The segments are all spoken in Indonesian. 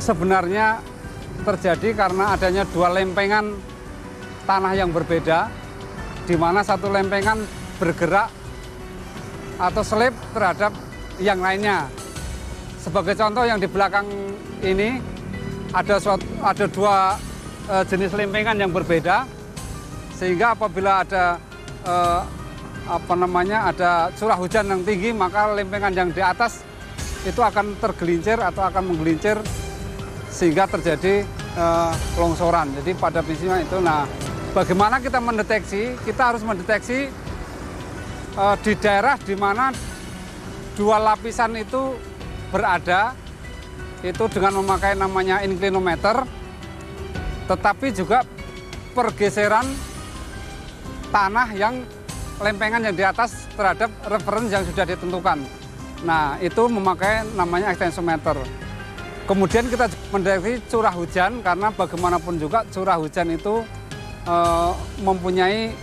sebenarnya terjadi karena adanya dua lempengan tanah yang berbeda, di mana satu lempengan bergerak atau selip terhadap yang lainnya. Sebagai contoh yang di belakang ini ada dua jenis lempengan yang berbeda, sehingga apabila ada ada curah hujan yang tinggi, maka lempengan yang di atas itu akan tergelincir atau akan menggelincir sehingga terjadi longsoran. Jadi pada prinsipnya itu, nah bagaimana kita mendeteksi? Kita harus mendeteksi di daerah di mana dua lapisan itu berada, itu dengan memakai namanya inclinometer, tetapi juga pergeseran tanah yang lempengan yang di atas terhadap referensi yang sudah ditentukan. Nah, itu memakai namanya extensometer. Kemudian kita mendeteksi curah hujan, karena bagaimanapun juga curah hujan itu mempunyai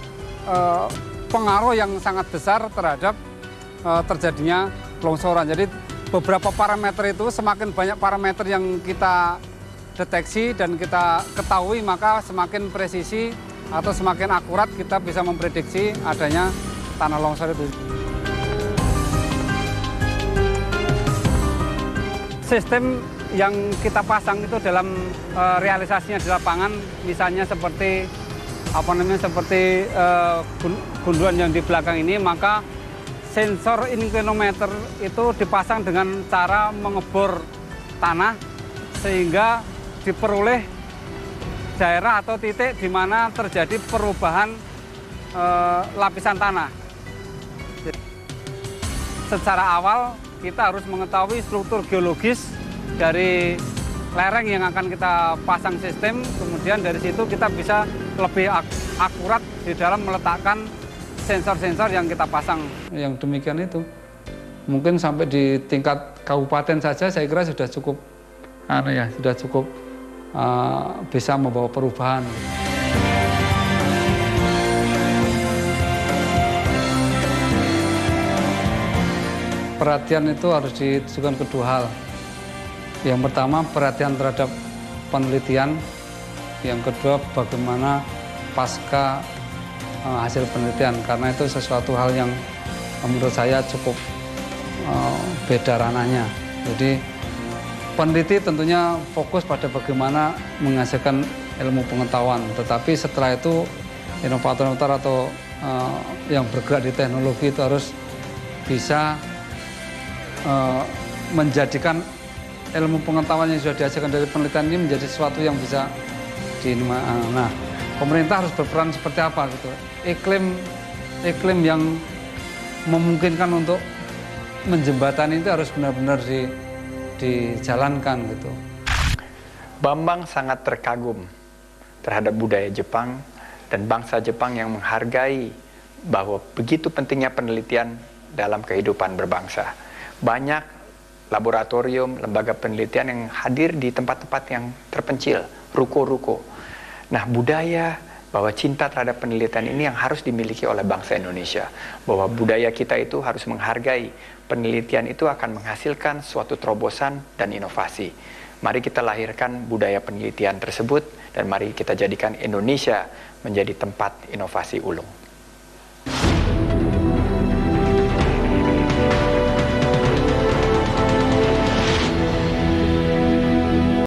pengaruh yang sangat besar terhadap terjadinya longsoran. Jadi beberapa parameter itu, semakin banyak parameter yang kita deteksi dan kita ketahui, maka semakin presisi atau semakin akurat kita bisa memprediksi adanya tanah longsor itu. Sistem yang kita pasang itu dalam realisasinya di lapangan, misalnya seperti gunduan yang di belakang ini, maka sensor inclinometer itu dipasang dengan cara mengebor tanah sehingga diperoleh daerah atau titik di mana terjadi perubahan lapisan tanah. Secara awal kita harus mengetahui struktur geologis dari lereng yang akan kita pasang sistem, kemudian dari situ kita bisa lebih akurat di dalam meletakkan sensor-sensor yang kita pasang. Yang demikian itu mungkin sampai di tingkat kabupaten saja saya kira sudah cukup bisa membawa perubahan. Perhatian itu harus ditujukan kedua hal. Yang pertama, perhatian terhadap penelitian. Yang kedua, bagaimana pasca hasil penelitian, karena itu sesuatu hal yang menurut saya cukup beda ranahnya. Jadi peneliti tentunya fokus pada bagaimana menghasilkan ilmu pengetahuan, tetapi setelah itu inovator-inovator atau yang bergerak di teknologi itu harus bisa menjadikan ilmu pengetahuan yang sudah dihasilkan dari penelitian ini menjadi sesuatu yang bisa nah, pemerintah harus berperan seperti apa gitu. Iklim yang memungkinkan untuk menjembatani itu harus benar-benar dijalankan gitu. Bambang sangat terkagum terhadap budaya Jepang dan bangsa Jepang yang menghargai bahwa begitu pentingnya penelitian dalam kehidupan berbangsa. Banyak laboratorium, lembaga penelitian yang hadir di tempat-tempat yang terpencil, ruko-ruko. Nah, budaya bahwa cinta terhadap penelitian ini yang harus dimiliki oleh bangsa Indonesia. Bahwa budaya kita itu harus menghargai penelitian itu akan menghasilkan suatu terobosan dan inovasi. Mari kita lahirkan budaya penelitian tersebut dan mari kita jadikan Indonesia menjadi tempat inovasi ulung.